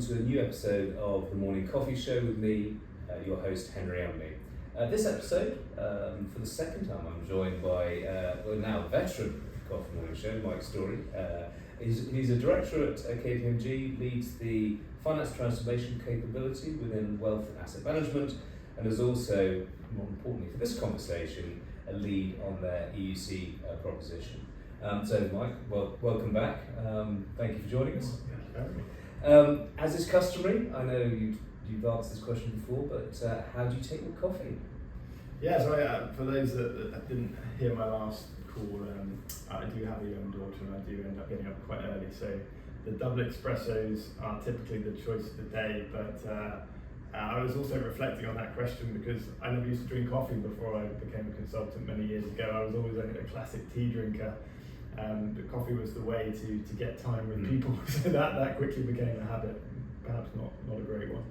to a new episode of The Morning Coffee Show with me, your host Henry Umney. This episode, for the second time, I'm joined by now veteran Coffee Morning Show, Mike Storey. He's a director at KPMG, leads the finance transformation capability within wealth and asset management, and is also, more importantly for this conversation, a lead on their EUC proposition. So Mike, welcome back. Thank you for joining us. As is customary, I know you've answered this question before, but how do you take your coffee? Yeah, so for those that didn't hear my last call, I do have a young daughter and I do end up getting up quite early, so the double espressos are typically the choice of the day, but I was also reflecting on that question because I never used to drink coffee before I became a consultant many years ago. I was always a classic tea drinker, but coffee was the way to get time with people, so that quickly became a habit, perhaps not a great one.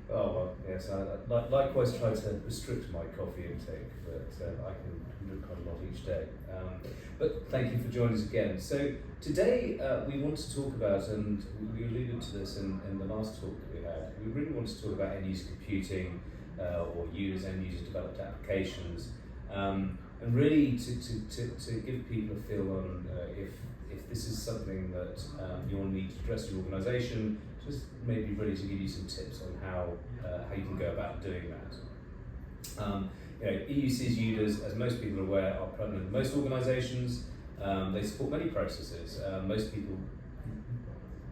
Oh well, yes, I likewise try to restrict my coffee intake, but I can drink quite a lot each day. But thank you for joining us again. So today we want to talk about, and we alluded to this in the last talk that we had, we really want to talk about end-user computing or end-user developed applications, and really to give people a feel on if this is something that you'll need to address your organisation, just maybe really to give you some tips on how you can go about doing that. EUC's UDAs, as most people are aware, are prevalent in most organisations. They support many processes. Most people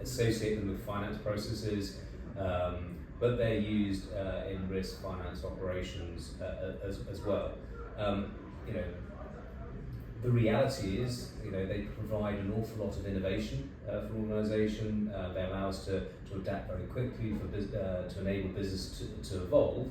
associate them with finance processes, but they're used in risk, finance, operations as well. The reality is, they provide an awful lot of innovation for an organisation. They allow us to adapt very quickly to enable business to evolve.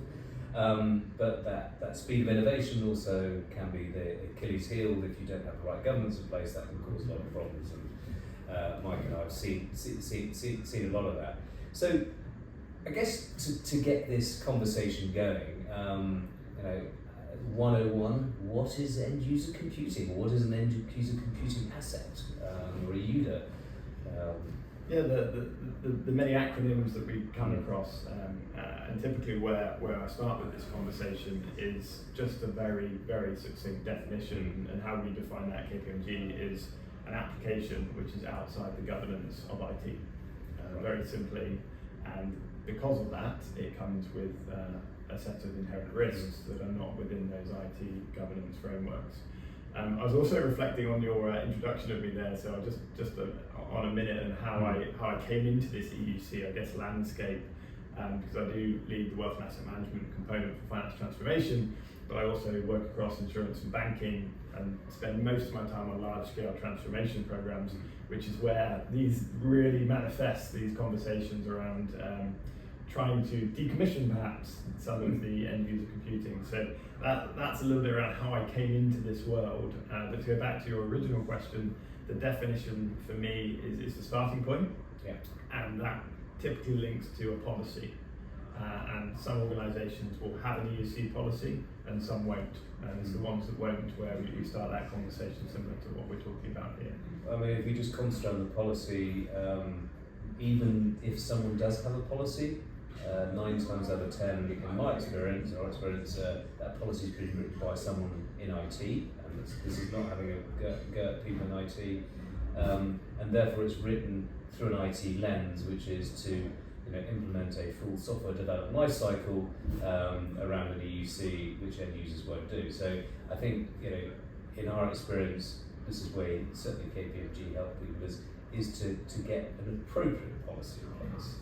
But that speed of innovation also can be the Achilles heel if you don't have the right governance in place. That can cause a lot of problems. And Mike and I have seen a lot of that. So I guess to get this conversation going, 101, what is end-user computing, or what is an end-user computing asset, or a UDA? The many acronyms that we come across, and typically where I start with this conversation is just a very, very succinct definition, and how we define that at KPMG is an application which is outside the governance of IT, very simply, and because of that, it comes with a set of inherent risks that are not within those IT governance frameworks. I was also reflecting on your introduction of me there, so just on a minute and how I came into this EUC, I guess, landscape, because I do lead the wealth and asset management component for finance transformation, but I also work across insurance and banking and spend most of my time on large-scale transformation programs, which is where these really manifest, these conversations around trying to decommission perhaps some of the end-user computing. So that's a little bit around how I came into this world. But to go back to your original question, the definition for me is the starting point, and that typically links to a policy. And some organisations will have an EUC policy and some won't. And it's the ones that won't where we start that conversation similar to what we're talking about here. I mean, if we just concentrate on the policy, even if someone does have a policy, 9 times out of 10, in my experience, that policy is being written by someone in IT, and this is not having a go at people in IT, and therefore it's written through an IT lens, which is to implement a full software development lifecycle around an EUC, which end users won't do. So I think in our experience, this is where certainly KPMG help people is to get an appropriate policy in place.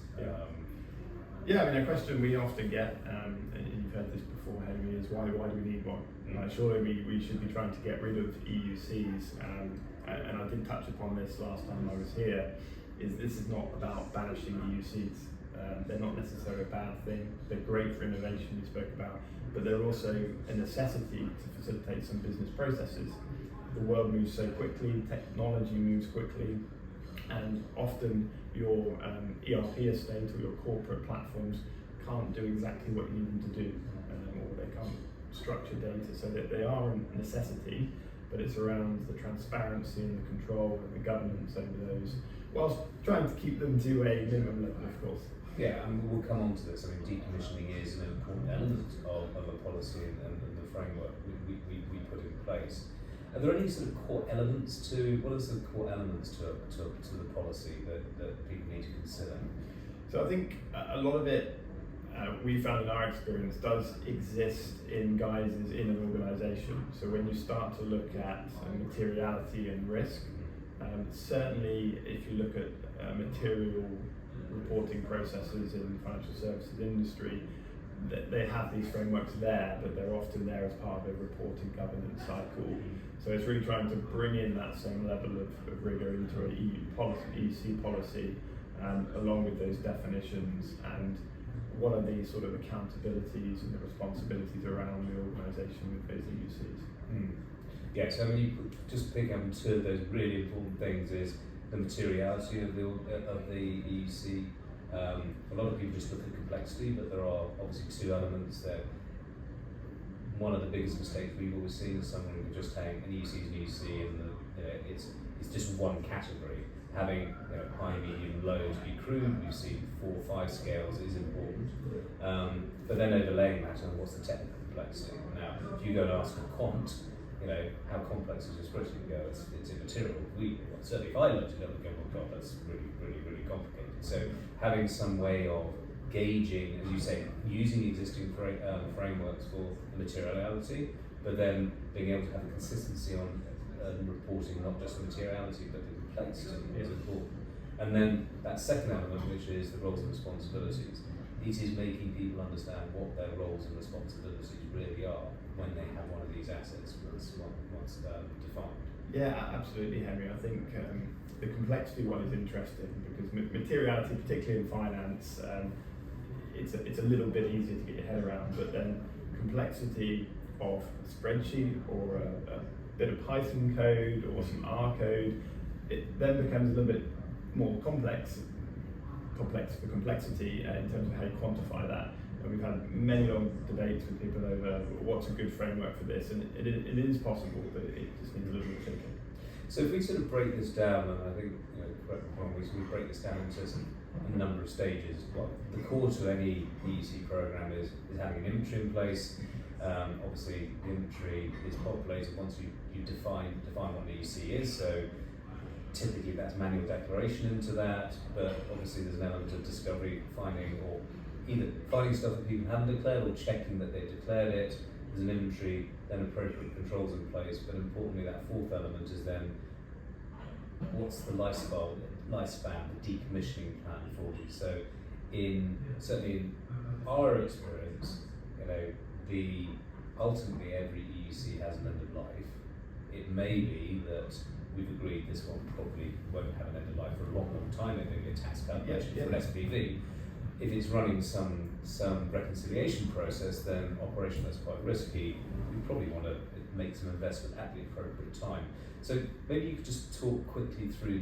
I mean, a question we often get, and you've heard this before, Henry, is why do we need one? Surely we should be trying to get rid of EUCs, and I did touch upon this last time I was here, this is not about banishing EUCs. They're not necessarily a bad thing. They're great for innovation, we spoke about, but they're also a necessity to facilitate some business processes. The world moves so quickly, technology moves quickly, and often your ERP estate or your corporate platforms can't do exactly what you need them to do, or they can't structure data, so that they are a necessity, but it's around the transparency and the control and the governance over those, whilst trying to keep them to a minimum level, of course. Yeah, and we'll come on to this. I mean, decommissioning is an important element of a policy and the framework we put in place. Are there any sort of core elements what are the core elements to the policy that people need to consider? So I think a lot of it, we found in our experience, does exist in guises in an organisation. So when you start to look at materiality and risk, certainly if you look at material reporting processes in the financial services industry, they have these frameworks there, but they're often there as part of a reporting governance cycle. So it's really trying to bring in that same level of rigour into an EUC policy, along with those definitions, and what are the sort of accountabilities and the responsibilities around the organisation with those EUCs. Yeah, so when you just pick up on two of those really important things is the materiality of the EUC. A lot of people just look at complexity, but there are obviously two elements there. One of the biggest mistakes we've always seen is someone just saying an EUC is an EUC, and it's just one category. Having high, medium, low to be crude, we've seen 4 or 5 scales is important. But then overlaying that on what's the technical complexity. Now, if you go and ask a quant, how complex is your spreadsheet? Go, it's immaterial. Certainly if I looked at it, I would go, oh God, that's really, really, really complicated. So having some way of gauging, as you say, using existing frameworks for the materiality, but then being able to have a consistency on reporting not just the materiality but the complexity is important. And then that second element, which is the roles and responsibilities, it is making people understand what their roles and responsibilities really are when they have one of these assets once defined. Yeah, absolutely, Henry. I think the complexity one is interesting because materiality, particularly in finance, it's a little bit easier to get your head around, but then complexity of a spreadsheet or a bit of Python code or some R code, it then becomes a little bit more complex for complexity in terms of how you quantify that. And we've had many long debates with people over what's a good framework for this, and it is possible, but it just needs a little bit of thinking. So if we sort of break this down, and I think, correct me if I'm wrong, we break this down into a number of stages. Well, the core to any EUC program is having an inventory in place. Obviously, the inventory is populated once you define what an EUC is. So typically that's manual declaration into that, but obviously there's an element of discovery, finding, or either finding stuff that people haven't declared or checking that they've declared it. There's an inventory, then appropriate controls in place, but importantly that fourth element is then what's the lifespan, the decommissioning plan for you. So certainly in our experience, ultimately every EUC has an end of life. It may be that we've agreed this one probably won't have an end of life for a long, long time. It may be a tax calculation for an SPV. If it's running some reconciliation process, then operation that's quite risky, we probably want to make some investment at the appropriate time. So maybe you could just talk quickly through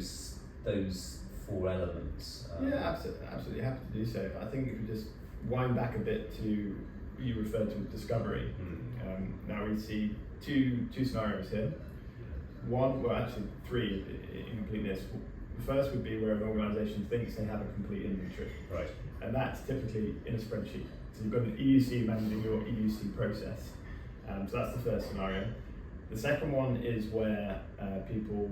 those 4 elements. Yeah, absolutely happy to do so. I think if we just wind back a bit to, you referred to discovery. Now we see two scenarios here. One, well actually 3 in completeness. The first would be where an organisation thinks they have a complete inventory. Right. And that's typically in a spreadsheet. So you've got an EUC managing your EUC process. So that's the first scenario. The second one is where people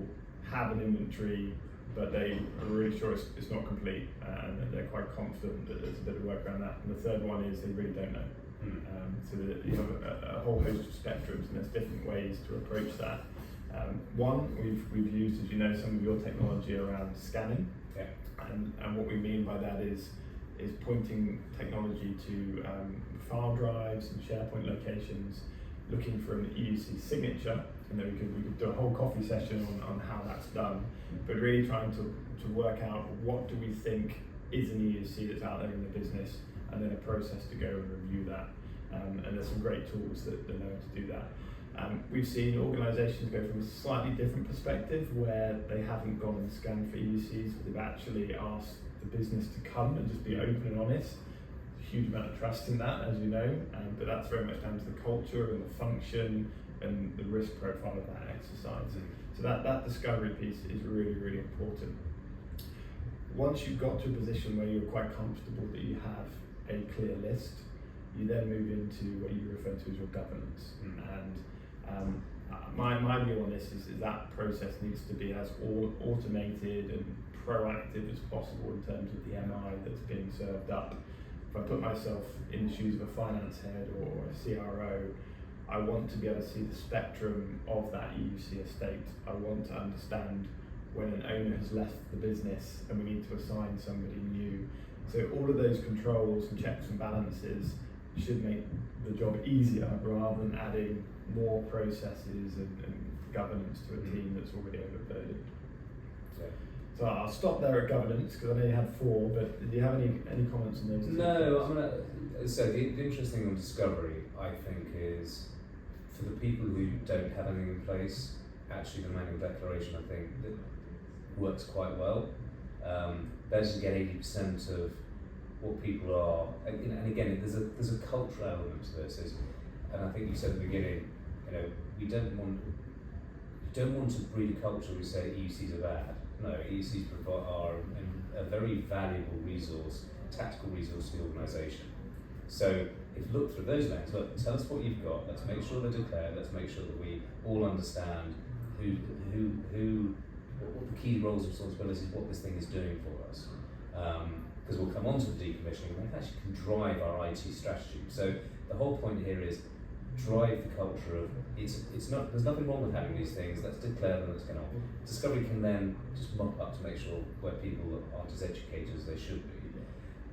have an inventory, but they are really sure it's not complete, and they're quite confident that there's a bit of work around that. And the third one is they really don't know. So that you have a whole host of spectrums, and there's different ways to approach that. One, we've used, as you know, some of your technology around scanning, and what we mean by that is pointing technology to file drives and SharePoint locations, looking for an EUC signature, and then we could do a whole coffee session on how that's done, but really trying to work out what do we think is an EUC that's out there in the business, and then a process to go and review that. And there's some great tools that know how to do that. We've seen organisations go from a slightly different perspective where they haven't gone and scanned for EUCs, but they've actually asked the business to come and just be open and honest. There's a huge amount of trust in that, as you know, but that's very much down to the culture and the function and the risk profile of that exercise. So that discovery piece is really, really important. once you've got to a position where you're quite comfortable that you have a clear list, you then move into what you refer to as your governance. And my view on this is that process needs to be as automated and proactive as possible in terms of the MI that's being served up. If I put myself in the shoes of a finance head or a CRO, I want to be able to see the spectrum of that EUC estate. I want to understand when an owner has left the business and we need to assign somebody new. So all of those controls and checks and balances should make the job easier rather than adding more processes and governance to a team that's already overburdened. Yeah. So I'll stop there at governance because I know you had 4, but do you have any comments on those? No, I'm gonna. So the interesting on discovery, I think, is for the people who don't have anything in place. Actually, the manual declaration, I think, that works quite well. Better to get 80% of what people are, and again, there's a cultural element to this. And I think you said at the beginning, we don't want to breed a culture where we say EUCs are bad. No, EUCs are a very valuable resource, tactical resource to the organisation. So if you look through those lens, look, tell us what you've got. Let's make sure they're declared. Let's make sure that we all understand what the key roles and responsibilities, what this thing is doing for us. Because we'll come on to the decommissioning, and that actually can drive our IT strategy. So the whole point here is drive the culture of there's nothing wrong with having these things, let's declare them, let's get on. Discovery can then just mop up to make sure where people aren't as educated as they should be.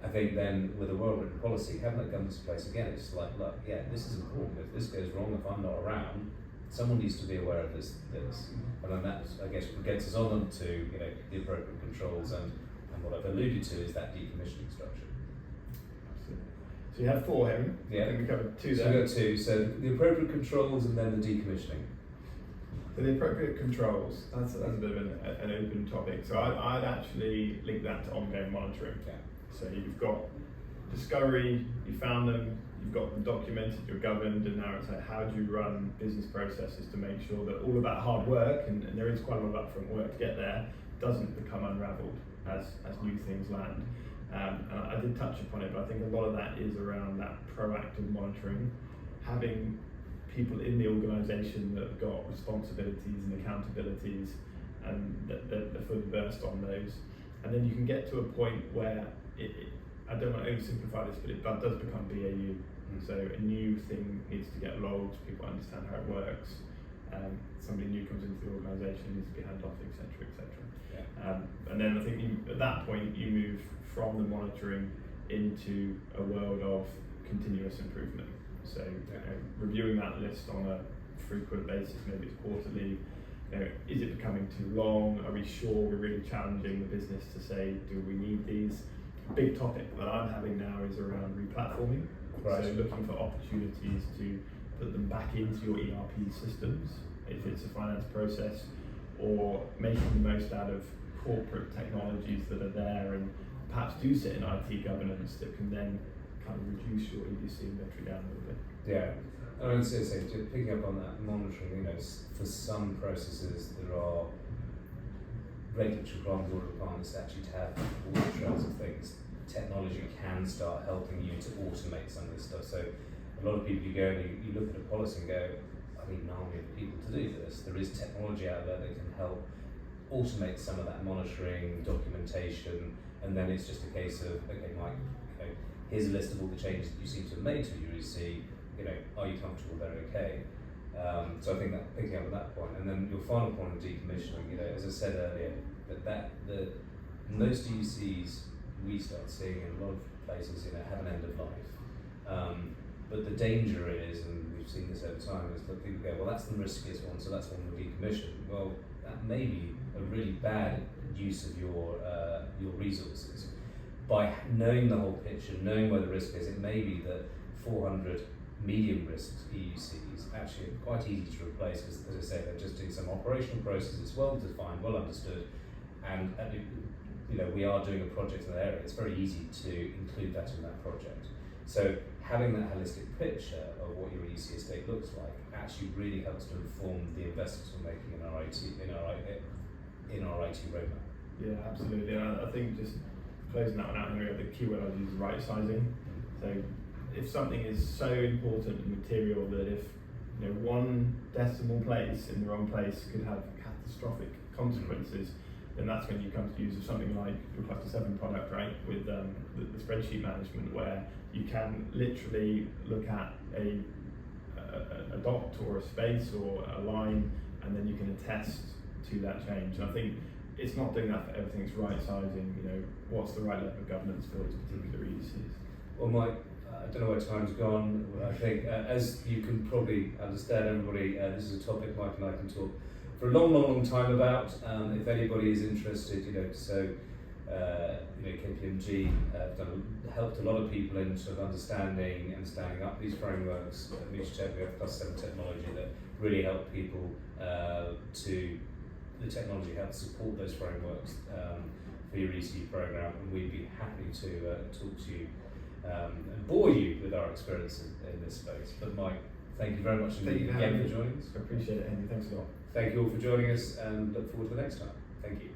I think then with a well-written policy, having that governance in place again, it's like, look, yeah, this is important. If this goes wrong, if I'm not around, someone needs to be aware of this. And then that, I guess, gets us on to the appropriate controls and what I've alluded to is that decommissioning structure. Absolutely. So you have 4, Henry. Yeah. I think we covered 2 there. So we got 2. So the appropriate controls and then the decommissioning. So the appropriate controls, that's a bit of an open topic. So I'd actually link that to ongoing monitoring. Yeah. So you've got discovery, you found them, you've got them documented, you're governed, and now it's like how do you run business processes to make sure that all of that hard work, and there is quite a lot of upfront work to get there, doesn't become unravelled as new things land. And I did touch upon it, but I think a lot of that is around that proactive monitoring, having people in the organisation that have got responsibilities and accountabilities and that they're fully versed on those. And then you can get to a point where I don't want to oversimplify this, but it does become BAU. So a new thing needs to get logged, people understand how it works, somebody new comes into the organisation, needs to be handed off, etc., etc. Yeah. And then I think at that point you move from the monitoring into a world of continuous improvement. So reviewing that list on a frequent basis, maybe it's quarterly. Is it becoming too long? Are we sure we're really challenging the business to say, do we need these? A big topic that I'm having now is around replatforming. Right. So looking for opportunities to put them back into your ERP systems, if it's a finance process, or making the most out of corporate technologies that are there and perhaps do sit in IT governance that can then kind of reduce your EUC inventory down a little bit. Yeah. I would say, just picking up on that monitoring, for some processes there are regulatory requirements or requirements actually to have audit trails of things. Technology can start helping you to automate some of this stuff. So a lot of people, you go and you look at a policy and go, I need an army of people to do this. There is technology out there that can help automate some of that monitoring, documentation, and then it's just a case of, okay, Mike, here's a list of all the changes that you seem to have made to your EUC. Are you comfortable they're okay? So I think that picking up at that point, and then your final point of decommissioning, as I said earlier, that most EUCs we start seeing in a lot of places, have an end of life. But the danger is, and we've seen this over time, is that people go, well, that's the riskiest one, so that's one we'll decommission. Well, that may be a really bad use of your resources. By knowing the whole picture, knowing where the risk is, it may be that 400 medium risk EUCs actually are quite easy to replace because, as I say, they're just doing some operational processes, well defined, well understood, and we are doing a project in that area. It's very easy to include that in that project. So having that holistic picture of what your EUC estate looks like actually really helps to inform the investments we're making in our IT roadmap. Yeah, absolutely. And I think just closing that one out, Henry, the keyword I'd use is right sizing. So if something is so important and material that if one decimal place in the wrong place could have catastrophic consequences, then that's when you come to use of something like your Cluster 7 product, right, with the spreadsheet management, where you can literally look at a dot or a space or a line, and then you can attest to that change. And I think it's not doing that for everything, it's right sizing, what's the right level of governance for these particular EUCs. Well, Mike, I don't know where time's gone. I think, as you can probably understand, everybody, this is a topic Mike and I can talk for a long time about. If anybody is interested, KPMG helped a lot of people in sort of understanding and standing up these frameworks. Mitratech, we have Cluster 7 technology that really help people the technology helps support those frameworks for your EC program, and we'd be happy to talk to you and bore you with our experience in this space. But Mike, thank you very much indeed again for joining us. I appreciate it, Henry. Thanks a lot. Thank you all for joining us, and look forward to the next time. Thank you.